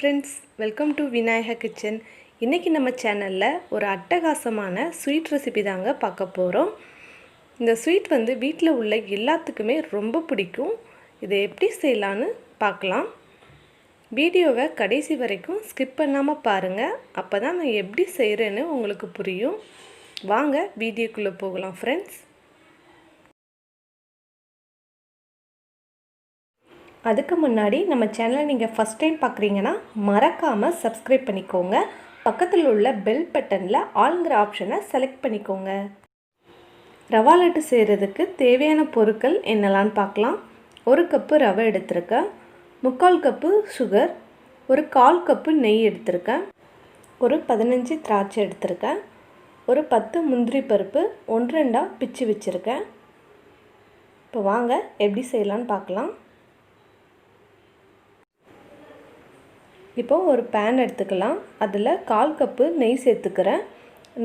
Friends, welcome to Vinayaka kitchen. இன்றைக்கி நம்ம சேனலில் ஒரு அட்டகாசமான ஸ்வீட் ரெசிபி தாங்க பார்க்க போகிறோம். இந்த ஸ்வீட் வீட்டில் உள்ள எல்லாத்துக்குமே ரொம்ப பிடிக்கும். இதை எப்படி செய்யலான்னு பார்க்கலாம். வீடியோவை கடைசி வரைக்கும் ஸ்கிப் பண்ணாமல் பாருங்கள். அப்போ தான் நான் எப்படி செய்கிறேன்னு உங்களுக்கு புரியும். வாங்க வீடியோக்குள்ளே போகலாம் ஃப்ரெண்ட்ஸ். அதுக்கு முன்னாடி நம்ம சேனலை நீங்கள் ஃபஸ்ட் டைம் பார்க்குறீங்கன்னா மறக்காமல் சப்ஸ்கிரைப் பண்ணிக்கோங்க. பக்கத்தில் உள்ள பெல் பட்டனில் ஆளுங்கிற ஆப்ஷனை செலக்ட் பண்ணிக்கோங்க. ரவா லட்டு செய்கிறதுக்கு தேவையான பொருட்கள் என்னெல்லான்னு பார்க்கலாம். 1 கப்பு ரவை எடுத்திருக்கேன், 3/4 கப்பு சுகர், ஒரு 1/4 கப்பு நெய் எடுத்திருக்கேன், ஒரு 15 திராட்சை எடுத்திருக்கேன், ஒரு 10 முந்திரி பருப்பு 1-2 பிச்சு வச்சுருக்கேன். இப்போ வாங்க எப்படி செய்யலான்னு பார்க்கலாம். இப்போது ஒரு பேன் எடுத்துக்கலாம். அதில் 1/4 கப்பு நெய் சேர்த்துக்கிறேன்.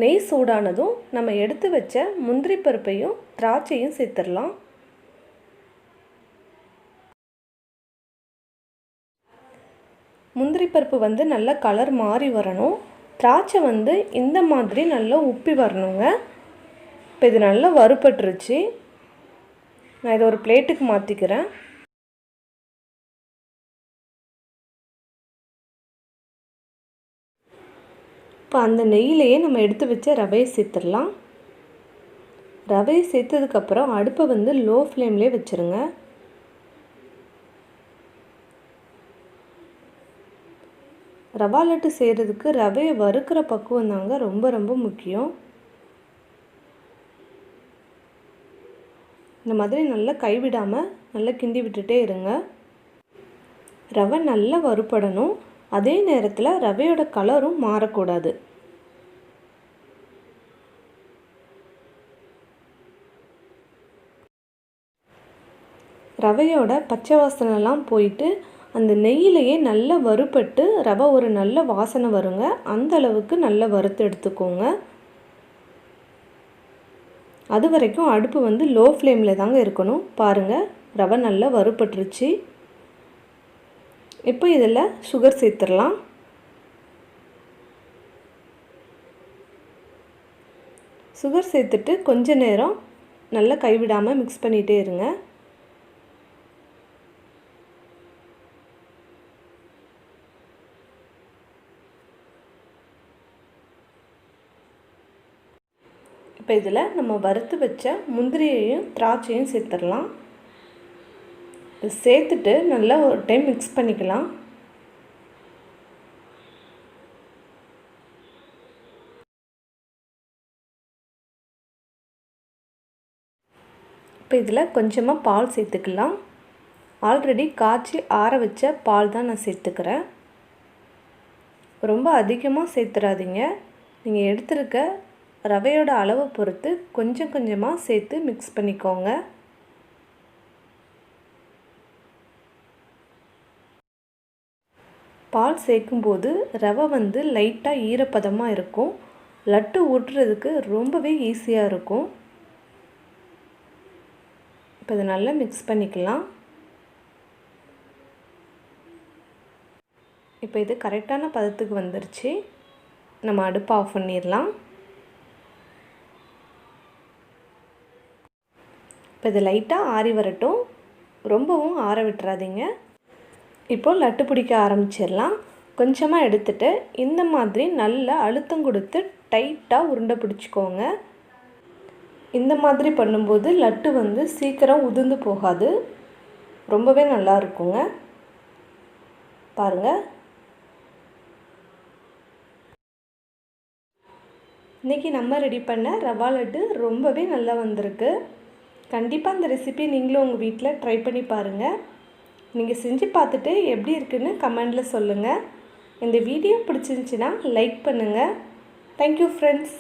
நெய் சூடானதும் நம்ம எடுத்து வச்ச முந்திரி பருப்பையும் திராட்சையும் சேர்த்துடலாம். முந்திரி பருப்பு நல்ல கலர் மாறி வரணும். திராட்சை இந்த மாதிரி நல்லா உப்பி வரணுங்க. இப்போ இது நல்லா வறுபட்டுருச்சு. நான் இதை ஒரு பிளேட்டுக்கு மாற்றிக்கிறேன். இப்போ அந்த நெய்யிலையே நம்ம எடுத்து வச்ச ரவையை சேர்த்துடலாம். ரவையை சேர்த்ததுக்கப்புறம் அடுப்பை லோ ஃப்ளேம்லேயே வச்சுருங்க. ரவா லட்டு செய்கிறதுக்கு ரவையை வறுக்கிற பக்குவம் தாங்க ரொம்ப ரொம்ப முக்கியம். இந்த மாதிரி நல்லா கைவிடாமல் நல்லா கிண்டி விட்டுட்டே இருங்க. ரவை நல்லா வறுபடணும். அதே நேரத்தில் ரவையோட கலரும் மாறக்கூடாது. ரவையோட பச்சை வாசனைலாம் போயிட்டு அந்த நெய்யிலேயே நல்லா வறுபட்டு ரவை ஒரு நல்ல வாசனை வருங்க. அந்த அளவுக்கு நல்லா வறுத்து எடுத்துக்கோங்க. அது வரைக்கும் அடுப்பு லோ ஃப்ளேமில் தாங்க இருக்கணும். பாருங்கள், ரவை நல்லா வறுபட்டுருச்சு. இப்போ இதில் சுகர் சேர்த்துடலாம். சுகர் சேர்த்துட்டு கொஞ்ச நேரம் நல்லா கைவிடாமல் மிக்ஸ் பண்ணிகிட்டே இருங்க. இப்போ இதில் நம்ம வறுத்து வச்ச முந்திரியையும் திராட்சையும் சேர்த்துடலாம். சேர்த்துட்டு நல்லா ஒரு டைம் மிக்ஸ் பண்ணிக்கலாம். இப்போ இதில் கொஞ்சமாக பால் சேர்த்துக்கலாம். ஆல்ரெடி காய்ச்சி ஆற வச்ச பால் தான் நான் சேர்த்துக்கிறேன். ரொம்ப அதிகமாக சேர்த்துறாதீங்க. நீங்கள் எடுத்துருக்க ரவையோட அளவை பொறுத்து கொஞ்சம் கொஞ்சமாக சேர்த்து மிக்ஸ் பண்ணிக்கோங்க. பால் சேர்க்கும்போது ரவை லைட்டாக ஈரப்பதமாக இருக்கும். லட்டு ஊட்டுறதுக்கு ரொம்பவே ஈஸியாக இருக்கும். இப்போ இதை நல்லா மிக்ஸ் பண்ணிக்கலாம். இப்போ இது கரெக்டான பதத்துக்கு வந்துருச்சு. நம்ம அடுப்பை ஆஃப் பண்ணிடலாம். இப்போ இது லைட்டாக ஆறி வரட்டும். ரொம்பவும் ஆற விட்டுறாதீங்க. இப்போது லட்டு பிடிக்க ஆரம்பிச்சிடலாம். கொஞ்சமாக எடுத்துகிட்டு இந்த மாதிரி நல்லா அழுத்தம் கொடுத்து டைட்டாக உருண்டை பிடிச்சிக்கோங்க. இந்த மாதிரி பண்ணும்போது லட்டு சீக்கிரம் உதிர்ந்து போகாது. ரொம்பவே நல்லா இருக்குங்க. பாருங்கள், இன்றைக்கி நம்ம ரெடி பண்ண ரவா லட்டு ரொம்பவே நல்லா வந்திருக்கு. கண்டிப்பாக இந்த ரெசிபி நீங்களும் உங்கள் வீட்டில் ட்ரை பண்ணி பாருங்கள். நீங்கள் செஞ்சு பார்த்துட்டு எப்படி இருக்குன்னு கமெண்டில் சொல்லுங்கள். இந்த வீடியோ பிடிச்சிருந்துச்சின்னா லைக் பண்ணுங்கள். Thank you friends.